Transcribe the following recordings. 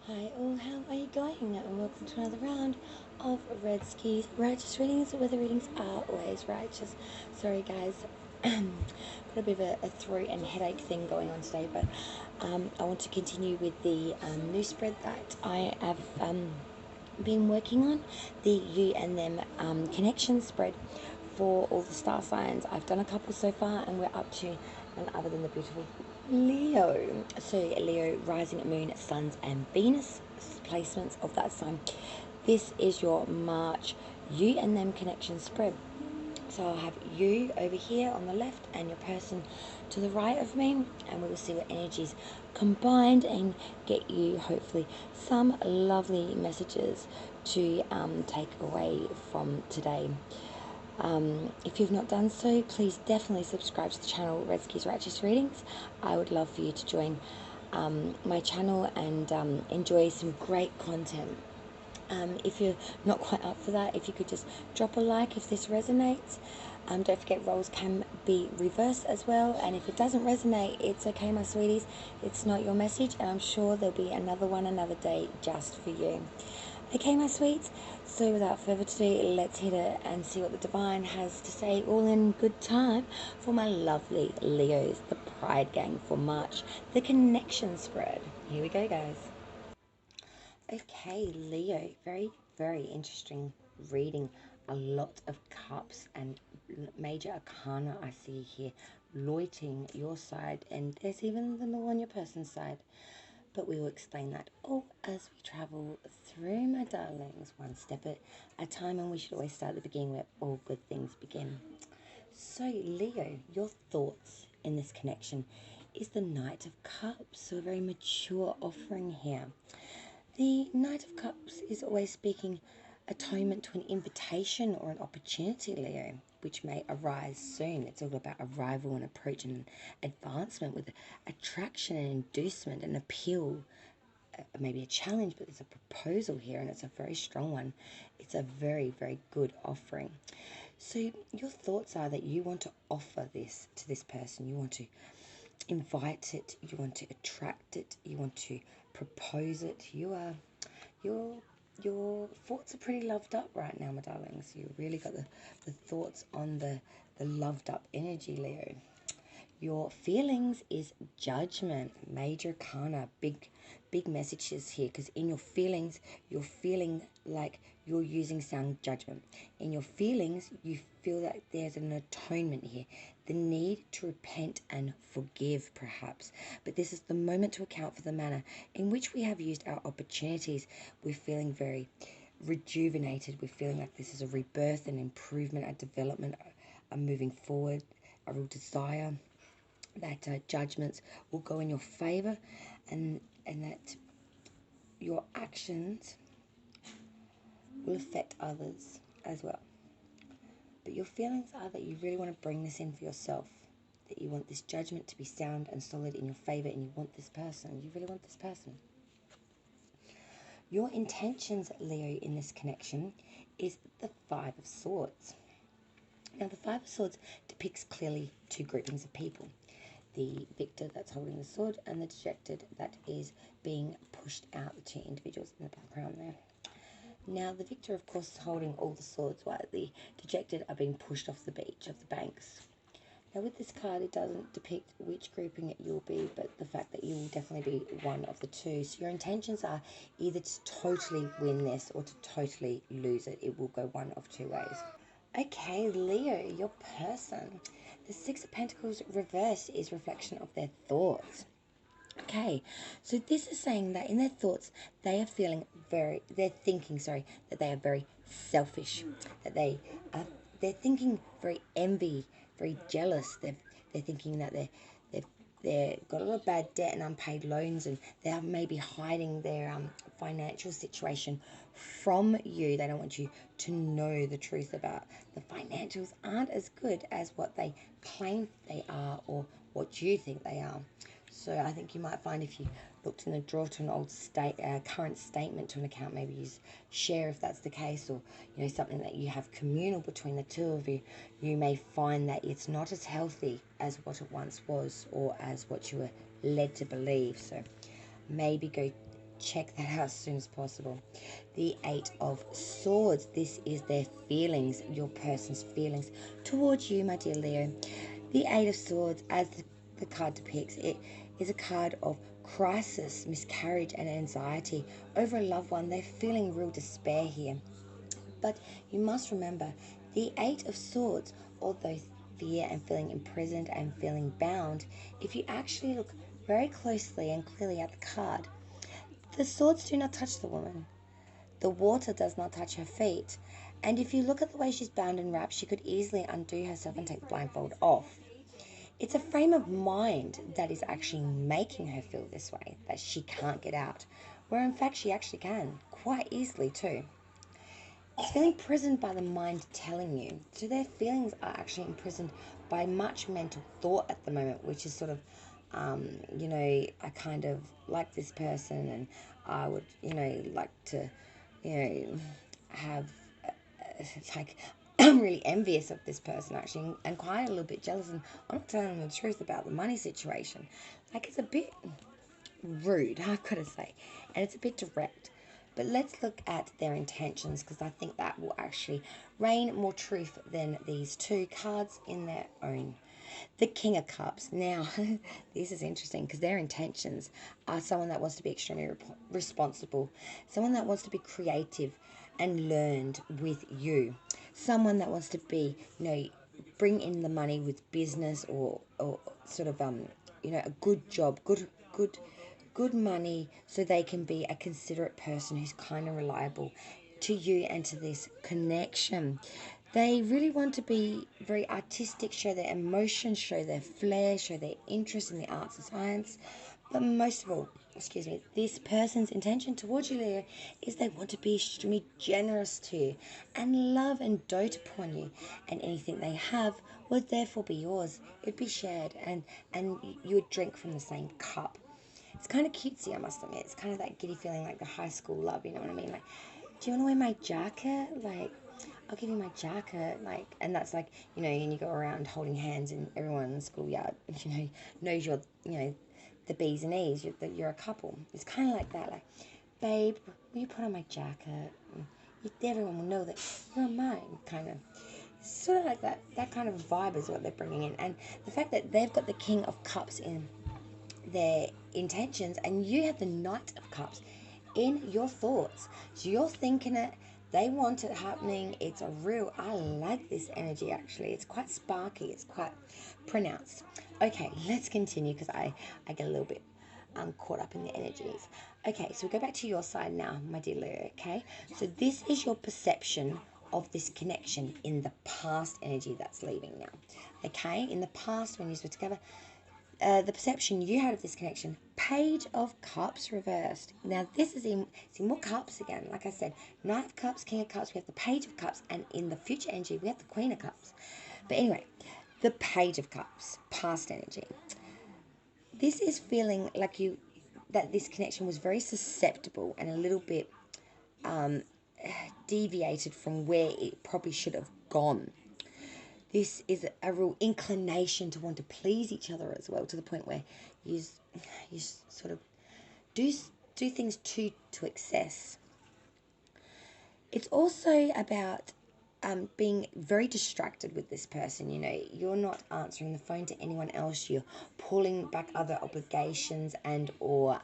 Hi all, how are you going? And welcome to another round of Red Ski's Righteous Readings, where the readings are always righteous. Sorry guys, got a bit of a throat and headache thing going on today, but I want to continue with the new spread that I have been working on, the you and them connection spread for all the star signs. I've done a couple so far, and we're up to none other than the beautiful Leo. So Leo, rising moon, suns and Venus placements of that sign. This is your March you and them connection spread. So I'll have you over here on the left and your person to the right of me, and we will see what energies combined and get you hopefully some lovely messages to take away from today. If you've not done so, please definitely subscribe to the channel Red Ski's Righteous Readings. I would love for you to join my channel and enjoy some great content. If you're not quite up for that, if you could just drop a like if this resonates. Don't forget roles can be reversed as well, and if it doesn't resonate, it's okay, my sweeties. It's not your message, and I'm sure there'll be another one another day just for you. Okay, my sweets, so without further ado, let's hit it and see what the divine has to say, all in good time, for my lovely Leos, the Pride Gang for March, the connection spread. Here we go, guys. Okay, Leo, very interesting reading. A lot of cups and major arcana I see here, loitering your side, and there's even the more on your person's side. But we will explain that all as we travel through, my darlings, one step at a time, and we should always start at the beginning where all good things begin. So, Leo, your thoughts in this connection is the Knight of Cups, so a very mature offering here. The Knight of Cups is always speaking atonement to an invitation or an opportunity, Leo, which may arise soon. It's all about arrival and approach and advancement with attraction and inducement and appeal. Maybe a challenge, but there's a proposal here, and it's a very strong one. It's a very good offering. So your thoughts are that you want to offer this to this person. You want to invite it, you want to attract it, you want to propose it. Your thoughts are pretty loved up right now, my darlings. You really got the thoughts on the loved up energy, Leo. Your feelings is judgment, major arcana, big messages here, because in your feelings, you're feeling like you're using sound judgment. In your feelings, you feel that there's an atonement here, the need to repent and forgive, perhaps. But this is the moment to account for the manner in which we have used our opportunities. We're feeling very rejuvenated. We're feeling like this is a rebirth, an improvement, a development, a moving forward, a real desire that judgments will go in your favor, and that your actions will affect others as well. But your feelings are that you really want to bring this in for yourself, that you want this judgment to be sound and solid in your favor, and you want this person. You really want this person. Your intentions, Leo, in this connection is the Five of Swords. Now, the Five of Swords depicts clearly two groupings of people. The victor that's holding the sword and the dejected that is being pushed out, the two individuals in the background there. Now, the victor, of course, is holding all the swords, while the dejected are being pushed off the beach, of the banks. Now, with this card, it doesn't depict which grouping you'll be, but the fact that you will definitely be one of the two. So your intentions are either to totally win this or to totally lose it. It will go one of two ways. Okay, Leo, your person. The Six of Pentacles reversed is reflection of their thoughts. Okay, so this is saying that in their thoughts, they are feeling they're thinking, that they are very selfish, that they're thinking very envy, very jealous. They're thinking that they've got a lot of bad debt and unpaid loans, and they're maybe hiding their financial situation from you. They don't want you to know the truth about the financials aren't as good as what they claim they are or what you think they are. So I think you might find if you looked in the drawer to an old current statement to an account, maybe use share if that's the case, or something that you have communal between the two of you, you may find that it's not as healthy as what it once was or as what you were led to believe. So maybe go check that out as soon as possible. The Eight of Swords. This is their feelings, your person's feelings towards you, my dear Leo. The Eight of Swords, as the card depicts, it is a card of crisis, miscarriage, and anxiety over a loved one. They're feeling real despair here. But you must remember, the Eight of Swords, although fear and feeling imprisoned and feeling bound, if you actually look very closely and clearly at the card, the swords do not touch the woman. The water does not touch her feet. And if you look at the way she's bound and wrapped, she could easily undo herself and take the blindfold off. It's a frame of mind that is actually making her feel this way, that she can't get out, where in fact she actually can, quite easily too. It's feeling imprisoned by the mind telling you. So their feelings are actually imprisoned by much mental thought at the moment, which is sort of, I kind of like this person and I would, like to, have, like, I'm really envious of this person actually and quite a little bit jealous, and I'm not telling them the truth about the money situation. Like, it's a bit rude, I've got to say, and it's a bit direct. But let's look at their intentions, because I think that will actually rain more truth than these two cards in their own. The King of Cups. Now, this is interesting because their intentions are someone that wants to be extremely responsible, someone that wants to be creative and learned with you, someone that wants to be, bring in the money with business or sort of, a good job, good money, so they can be a considerate person who's kind and reliable to you and to this connection. They really want to be very artistic, show their emotions, show their flair, show their interest in the arts and science. But most of all, this person's intention towards you, Leo, is they want to be extremely generous to you and love and dote upon you. And anything they have would therefore be yours. It would be shared, and you would drink from the same cup. It's kind of cutesy, I must admit. It's kind of that giddy feeling, like the high school love, you know what I mean? Like, do you want to wear my jacket? Like, I'll give you my jacket. Like, and that's like, and you go around holding hands, and everyone in the schoolyard, knows you're, the B's and E's, you're a couple. It's kind of like that, like, babe, will you put on my jacket? Everyone will know that you're mine, kind of. Sort of like that kind of vibe is what they're bringing in. And the fact that they've got the King of Cups in their intentions and you have the Knight of Cups in your thoughts, so you're thinking it, they want it happening. It's I like this energy actually. It's quite sparky, it's quite pronounced. Okay, let's continue because I get a little bit caught up in the energies. Okay, so we'll go back to your side now, my dear Leo. Okay, so this is your perception of this connection in the past energy that's leaving now. Okay, in the past when you were together, the perception you had of this connection, Page of Cups reversed. Now this is in more cups again. Like I said, Knight of Cups, King of Cups, we have the Page of Cups, and in the future energy we have the Queen of Cups. But anyway, the Page of Cups, past energy. This is feeling like that this connection was very susceptible and a little bit deviated from where it probably should have gone. This is a real inclination to want to please each other as well, to the point where you sort of do things to excess. It's also about being very distracted with this person. You're not answering the phone to anyone else. You're pulling back other obligations and or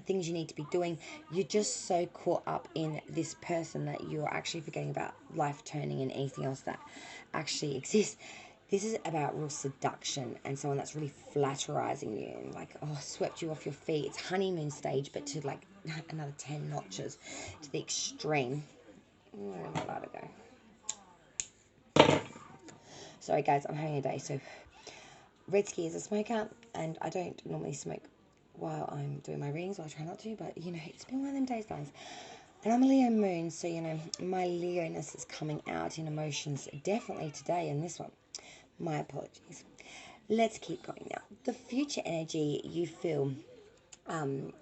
things you need to be doing. You're just so caught up in this person that you're actually forgetting about life turning and anything else that actually exists. This is about real seduction and someone that's really flatterizing you and like, swept you off your feet. It's honeymoon stage, but to like another 10 notches to the extreme. Where am I allowed to go? Sorry guys, I'm having a day. So Red Ski is a smoker, and I don't normally smoke while I'm doing my readings, or I try not to, but it's been one of them days, guys. And I'm a Leo moon, so my Leo-ness is coming out in emotions definitely today in this one. My apologies. Let's keep going now. The future energy you feel in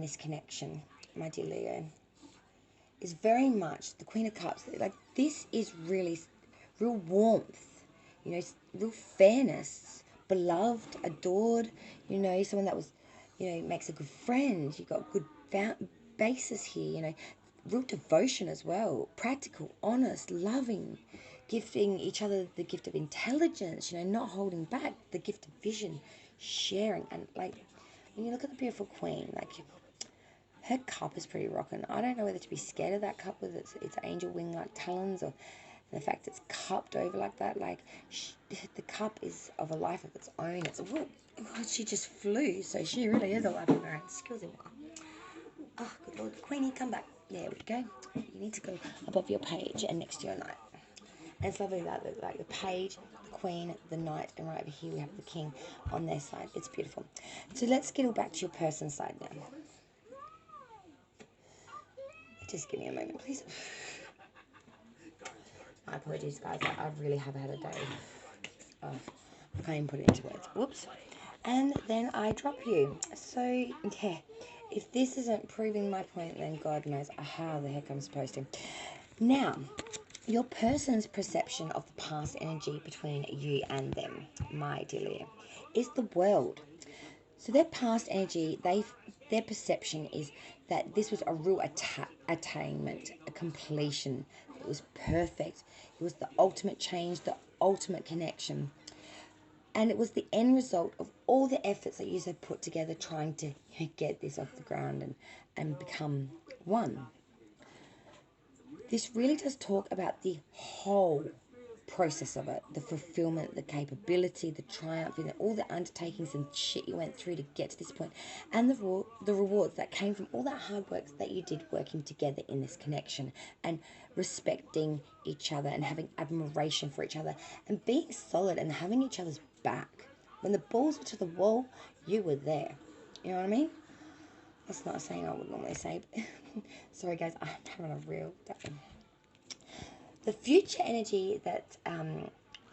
this connection, my dear Leo, is very much the Queen of Cups. Like, this is really real warmth, real fairness, beloved, adored, someone that was you know, makes a good friend. You've got good basis here, you know, real devotion as well, practical, honest, loving, gifting each other the gift of intelligence, you know, not holding back, the gift of vision, sharing. And like, when you look at the beautiful queen, like, her cup is pretty rocking. I don't know whether to be scared of that cup with its angel wing like talons, or the fact it's cupped over like that. Like, the cup is of a life of its own. It's she just flew, so she really is a life of her own. Excuse me. Oh, good Lord, Queenie, come back. There we go. You need to go above your page and next to your knight. And it's lovely that like the page, the queen, the knight, and right over here we have the king on their side. It's beautiful. So let's get all back to your person's side now. Just give me a moment, please. My apologies, guys. I really have had a day. Oh, I can't even put it into words. Whoops. And then I drop you. So, yeah. If this isn't proving my point, then God knows how the heck I'm supposed to. Now, your person's perception of the past energy between you and them, my dear Leah, is the world. So their past energy, their perception is that this was a real attainment, a completion. It was perfect. It was the ultimate change, the ultimate connection. And it was the end result of all the efforts that you have put together trying to get this off the ground and become one. This really does talk about the whole process of it, the fulfillment, the capability, the triumph, and all the undertakings and shit you went through to get to this point, and the rewards that came from all that hard work that you did working together in this connection, and respecting each other and having admiration for each other and being solid and having each other's back. When the balls were to the wall, you were there. You know what I mean? That's not a saying I would normally say. Sorry guys, I'm having a real day. The future energy that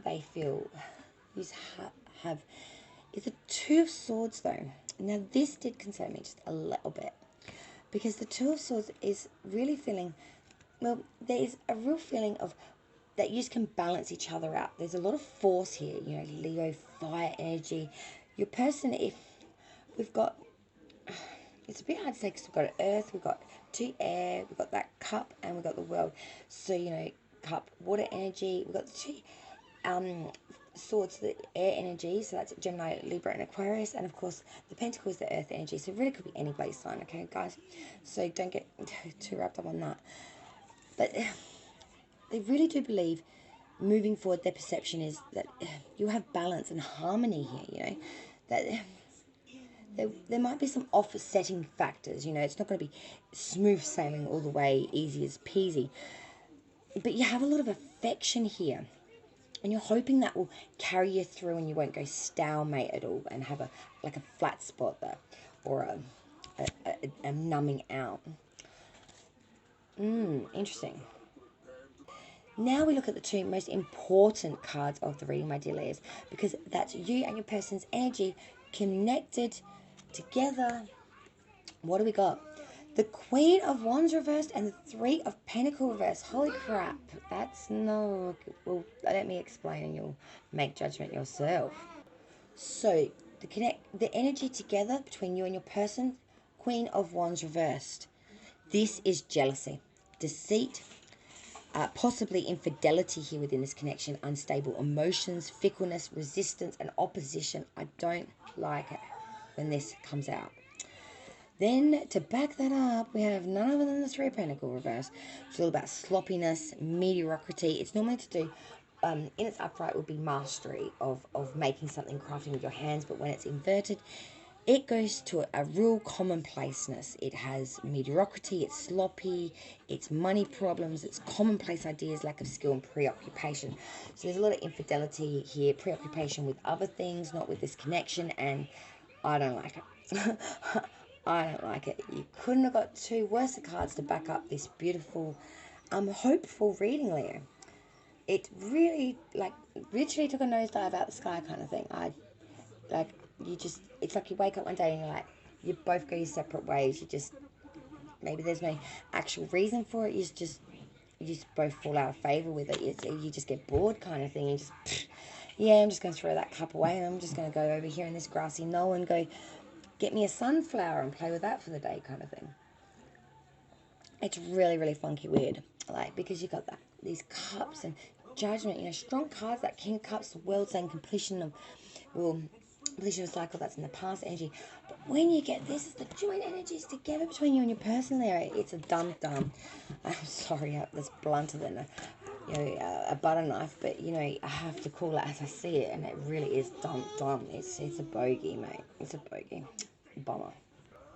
they feel you have is the Two of Swords, though. Now, this did concern me just a little bit, because the Two of Swords is really feeling, well, there is a real feeling of that you just can balance each other out. There's a lot of force here, you know, Leo, fire energy. Your person, if we've got, it's a bit hard to say because we've got Earth, we've got 2 air, we've got that cup, and we've got the world. So, you know, cup, water energy, we've got the 2 swords, the air energy, so that's Gemini, Libra, and Aquarius, and of course the Pentacle is the earth energy, so it really could be any base sign, okay guys, so don't get too wrapped up on that. But they really do believe moving forward their perception is that you have balance and harmony here, you know, that there might be some offsetting factors, you know, it's not going to be smooth sailing all the way, easy as peasy, but you have a lot of affection here. And you're hoping that will carry you through and you won't go stalemate at all and have a flat spot there, or a numbing out. Interesting. Now we look at the 2 most important cards of the reading, my dear Leahs, because that's you and your person's energy connected together. What do we got? The Queen of Wands reversed and the 3 of Pentacles reversed. Holy crap. That's no... Well, let me explain and you'll make judgment yourself. So, the energy together between you and your person, Queen of Wands reversed. This is jealousy, deceit, possibly infidelity here within this connection, unstable emotions, fickleness, resistance, and opposition. I don't like it when this comes out. Then, to back that up, we have none other than the 3 of Pentacles reverse. It's all about sloppiness, mediocrity. It's normally to do, in its upright, would be mastery of making something, crafting with your hands. But when it's inverted, it goes to a real commonplaceness. It has mediocrity, it's sloppy, it's money problems, it's commonplace ideas, lack of skill, and preoccupation. So there's a lot of infidelity here, preoccupation with other things, not with this connection, and I don't like it. I don't like it. You couldn't have got 2 worse cards to back up this beautiful, hopeful reading, Leo. It really, literally took a nosedive out the sky kind of thing. It's like you wake up one day and you're like, you both go your separate ways. Maybe there's no actual reason for it. You just both fall out of favour with it. You just get bored kind of thing. You just, yeah, I'm just going to throw that cup away and I'm just going to go over here in this grassy knoll and go get me a sunflower and play with that for the day kind of thing. It's really, really funky weird. Like, because you got that, these cups and judgment, you know, strong cards, that King of Cups, the world saying completion of, well, completion of a cycle, that's in the past energy. But when you get this, is the joint energies together between you and your person there. It's a dum-dum. I'm sorry, that's blunter than a butter knife, but, you know, I have to call it as I see it, and it really is dum-dum. It's a bogey, mate. It's a bogey. Bummer.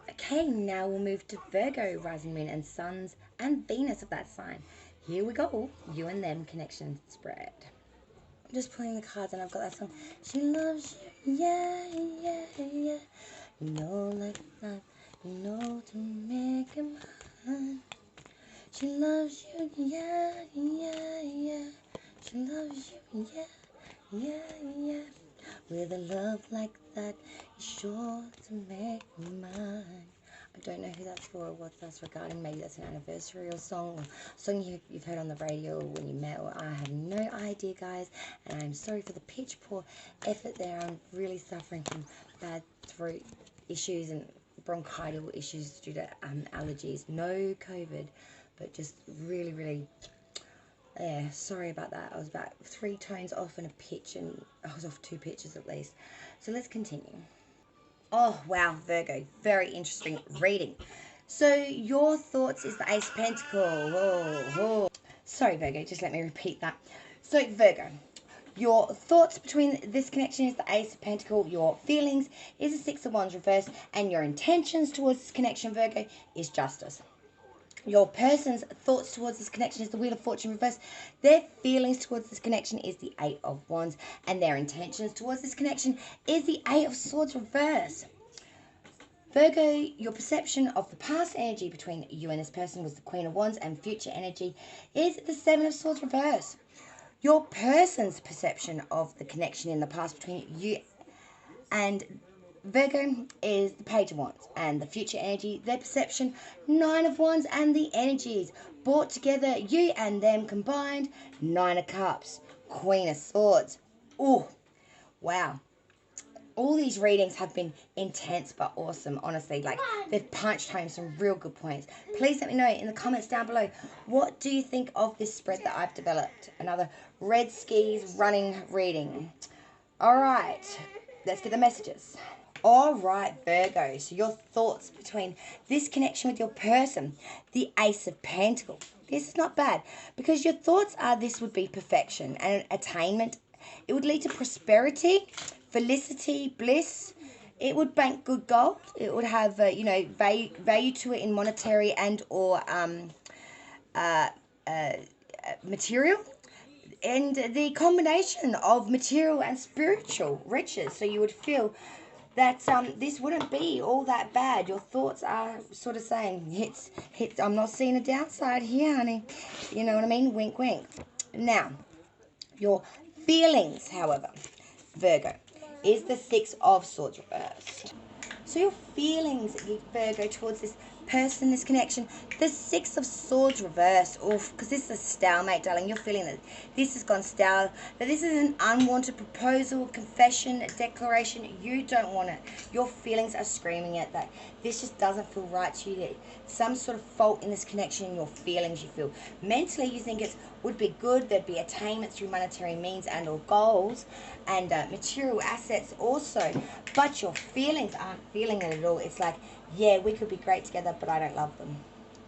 Okay, now we'll move to Virgo, rising moon and suns and Venus of that sign. Here we go. You and them connection spread. I'm just pulling the cards and I've got that song. She loves you, yeah, yeah, yeah. You know like that, you know to make it mine. She loves you, yeah, yeah, yeah. She loves you, yeah, yeah, yeah. With a love like that, it's sure to make me mine. I don't know who that's for or what that's regarding. Maybe that's an anniversary or song, or song you've heard on the radio or when you met, or I have no idea, guys. And I'm sorry for the pitch poor effort there. I'm really suffering from bad throat issues and bronchial issues due to allergies. No COVID, but just really, really... yeah, sorry about that. I was about 3 tones off in a pitch, and I was off 2 pitches at least. So let's continue. Oh, wow, Virgo. Very interesting reading. So your thoughts is the Ace of Pentacles. Oh. Sorry, Virgo, just let me repeat that. So, Virgo, your thoughts between this connection is the Ace of Pentacles. Your feelings is the Six of Wands reversed. And your intentions towards this connection, Virgo, is justice. Your person's thoughts towards this connection is the Wheel of Fortune reversed. Their feelings towards this connection is the Eight of Wands. And their intentions towards this connection is the Eight of Swords reversed. Virgo, your perception of the past energy between you and this person was the Queen of Wands. And future energy is the Seven of Swords reversed. Your person's perception of the connection in the past between you and Virgo is the Page of Wands, and the future energy, their perception, Nine of Wands, and the energies brought together, you and them combined, Nine of Cups, Queen of Swords. Oh, wow. All these readings have been intense but awesome, honestly. Like, they've punched home some real good points. Please let me know in the comments down below, what do you think of this spread that I've developed? Another Red Skis running reading. All right, let's get the messages. All right, Virgo, so your thoughts between this connection with your person, the Ace of Pentacles. This is not bad, because your thoughts are this would be perfection and attainment. It would lead to prosperity, felicity, bliss. It would bank good gold. It would have, value to it in monetary and or material. And the combination of material and spiritual riches. So you would feel that this wouldn't be all that bad. Your thoughts are sort of saying, hits. I'm not seeing a downside here, honey. You know what I mean? Wink, wink. Now, your feelings, however, Virgo, is the Six of Swords reversed. So your feelings, Virgo, towards this person, this connection, the Six of Swords reversed. Oof, because this is a stalemate, darling. You're feeling that this has gone stale, that this is an unwanted proposal, confession, declaration. You don't want it. Your feelings are screaming at that. This just doesn't feel right to you. There's some sort of fault in this connection in your feelings you feel. Mentally, you think it would be good. There'd be attainment through monetary means and or goals and material assets also. But your feelings aren't feeling it at all. It's like, yeah, we could be great together, but I don't love them.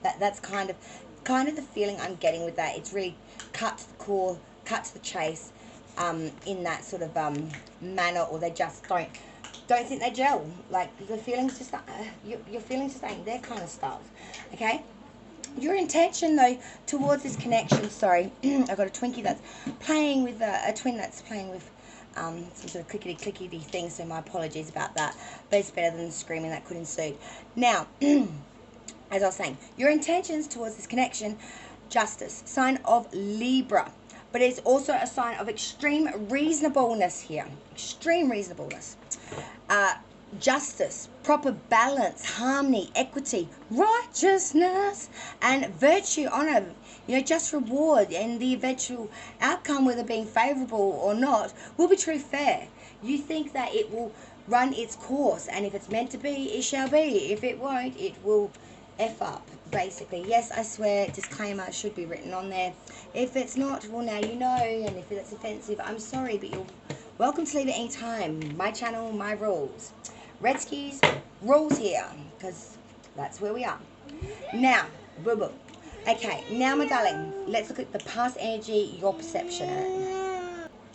That's kind of the feeling I'm getting with that. It's really cut to the core, cut to the chase, in that sort of manner, or they just don't think they gel. Like, the feelings just your feelings just ain't their kind of stuff. Okay. Your intention, though, towards this connection. Sorry, I've got a Twinkie that's playing with a twin that's playing with some sort of clickety thing, so my apologies about that. But it's better than screaming that could ensue. Now, as I was saying, your intentions towards this connection, justice, sign of Libra. But it's also a sign of extreme reasonableness here. Extreme reasonableness. Justice, proper balance, harmony, equity, righteousness, and virtue, honor, just reward, and the eventual outcome, whether being favorable or not, will be true fair. You think that it will run its course, and if it's meant to be, it shall be. If it won't, it will F up, basically. Yes, I swear, disclaimer should be written on there. If it's not, well, now you know, and if it's offensive, I'm sorry, but you're welcome to leave at any time. My channel, my rules. Red skis, rules here, because that's where we are. Now, boo-boo. Okay, now, my darling, let's look at the past energy, your perception.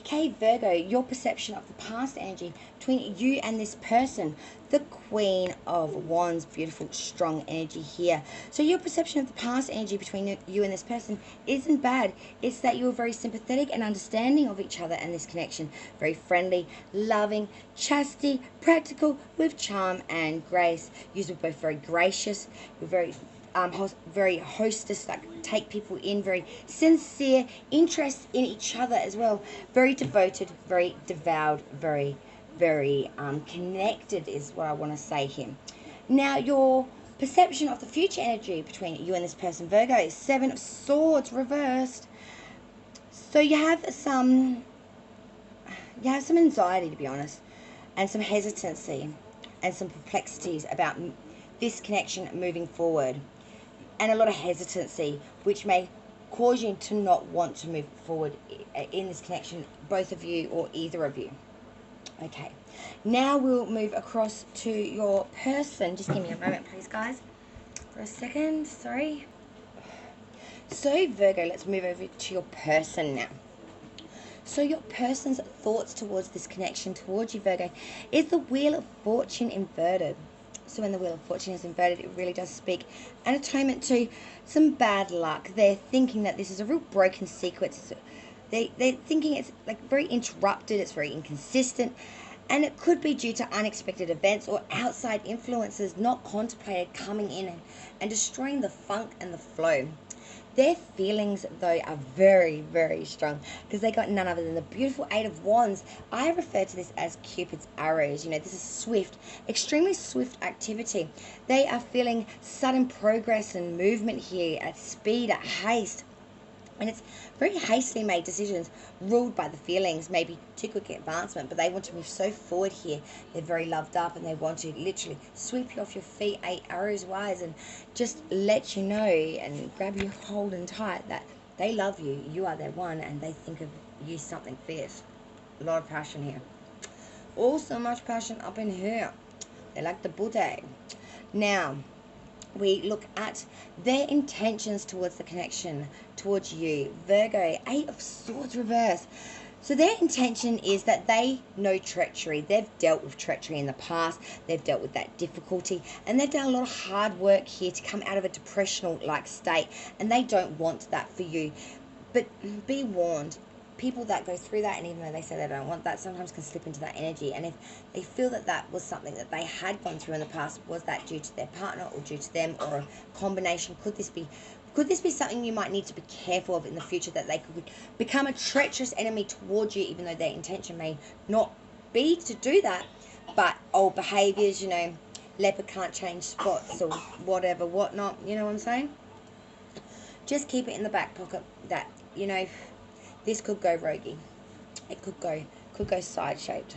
Okay, Virgo, your perception of the past energy between you and this person. The Queen of Wands, beautiful, strong energy here. So your perception of the past energy between you and this person isn't bad. It's that you're very sympathetic and understanding of each other and this connection. Very friendly, loving, chastity, practical, with charm and grace. You are both very gracious. You're very hostess, like take people in, very sincere, interest in each other as well, very devoted, very devout, very connected is what I want to say here. Now, your perception of the future energy between you and this person, Virgo, is 7 of Swords reversed. So you have some anxiety, to be honest, and some hesitancy and some perplexities about this connection moving forward, and a lot of hesitancy, which may cause you to not want to move forward in this connection, both of you or either of you. Okay, now we'll move across to your person. Just give me a moment, please, guys, for a second. Sorry. So, Virgo, let's move over to your person now. So your person's thoughts towards this connection towards you, Virgo, is the Wheel of Fortune inverted. So when the Wheel of Fortune is inverted, it really does speak an atonement to some bad luck. They're thinking that this is a real broken sequence. They're thinking it's like very interrupted, it's very inconsistent, and it could be due to unexpected events or outside influences not contemplated coming in and destroying the funk and the flow. Their feelings, though, are very strong, because they got none other than the beautiful 8 of Wands. I refer to this as Cupid's arrows. You know, this is swift, extremely swift activity. They are feeling sudden progress and movement here at speed, at haste. And it's very hastily made decisions, ruled by the feelings, maybe too quick advancement, but they want to move so forward here. They're very loved up, and they want to literally sweep you off your feet 8 arrows wise and just let you know and grab you holding tight that they love you, you are their one, and they think of you something fierce. A lot of passion here. Also much passion up in here. They like the Buddha. Now, we look at their intentions towards the connection towards you, Virgo. 8 of Swords reverse. So their intention is that they know treachery. They've dealt with treachery in the past. They've dealt with that difficulty, and they've done a lot of hard work here to come out of a depressional-like state, and they don't want that for you. But be warned, people that go through that, and even though they say they don't want that, sometimes can slip into that energy. And if they feel that that was something that they had gone through in the past, was that due to their partner or due to them, or a combination? Could this be something you might need to be careful of in the future, that they could become a treacherous enemy towards you, even though their intention may not be to do that? But old behaviours, you know, leopard can't change spots or whatever, whatnot, you know what I'm saying? Just keep it in the back pocket that, you know, this could go roguey. It could go side-shaped.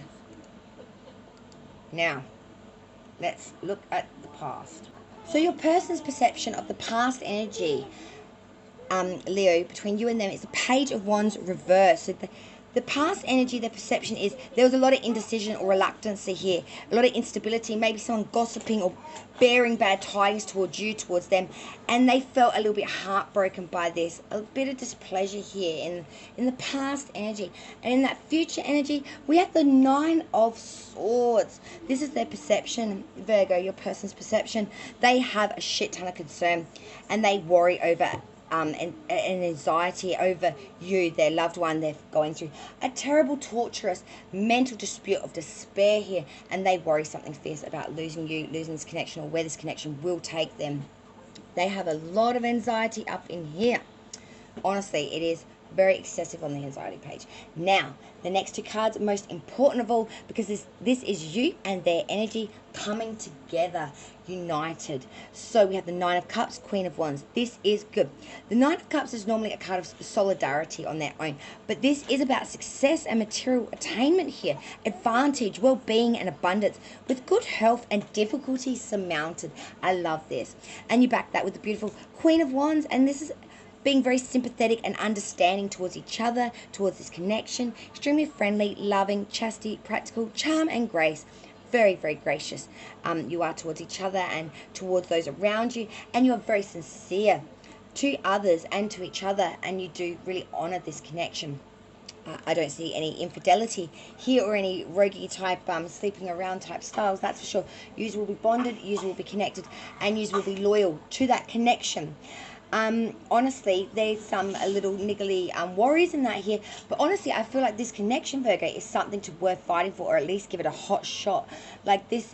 Now, let's look at the past. So your person's perception of the past energy, Leo, between you and them, is the Page of Wands reversed. So the past energy, their perception is there was a lot of indecision or reluctance here, a lot of instability, maybe someone gossiping or bearing bad tidings towards you, towards them, and they felt a little bit heartbroken by this, a bit of displeasure here in the past energy. And in that future energy, we have the 9 of Swords. This is their perception, Virgo, your person's perception. They have a shit ton of concern, and they worry over and anxiety over you, their loved one. They're going through a terrible, torturous mental dispute of despair here, and they worry something fierce about losing you, losing this connection, or where this connection will take them. They have a lot of anxiety up in here. Honestly, it is very excessive on the anxiety page. Now, the next two cards, most important of all, because this is you and their energy coming together, united. So we have the Nine of Cups, Queen of Wands. This is good. The Nine of Cups is normally a card of solidarity on their own, but this is about success and material attainment here, advantage, well-being and abundance, with good health and difficulties surmounted. I love this. And you back that with the beautiful Queen of Wands, and this is being very sympathetic and understanding towards each other, towards this connection, extremely friendly, loving, chastity, practical, charm and grace. Very, very gracious you are towards each other and towards those around you, and you are very sincere to others and to each other, and you do really honor this connection. I don't see any infidelity here or any roguey type sleeping around type styles, that's for sure. Yous will be bonded, yous will be connected, and yous will be loyal to that connection. Honestly, there's some a little niggly worries in that here, but honestly, I feel like this connection, Virgo, is something to worth fighting for, or at least give it a hot shot. Like this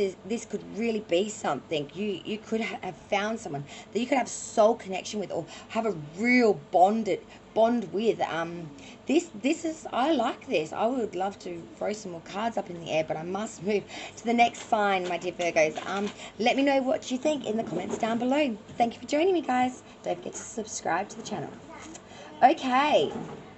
could really be something. You could have found someone that you could have soul connection with, or have a real bond with. This is, I like this. I would love to throw some more cards up in the air, but I must move to the next sign, my dear Virgos. Let me know what you think in the comments down below. Thank you for joining me, guys. Don't forget to subscribe to the channel. Okay,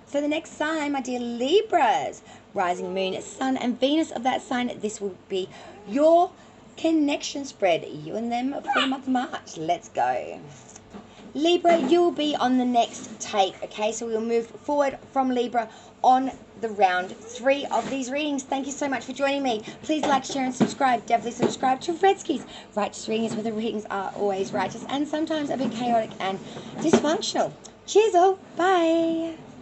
so the next sign, my dear Libras, rising moon, sun and Venus of that sign, this will be your connection spread, you and them for the month of March. Let's go. Libra, you'll be on the next tape, okay? So we'll move forward from Libra on the round 3 of these readings. Thank you so much for joining me. Please like, share, and subscribe. Definitely subscribe to Redskis. Righteous readings, where the readings are always righteous and sometimes a bit chaotic and dysfunctional. Cheers all. Bye.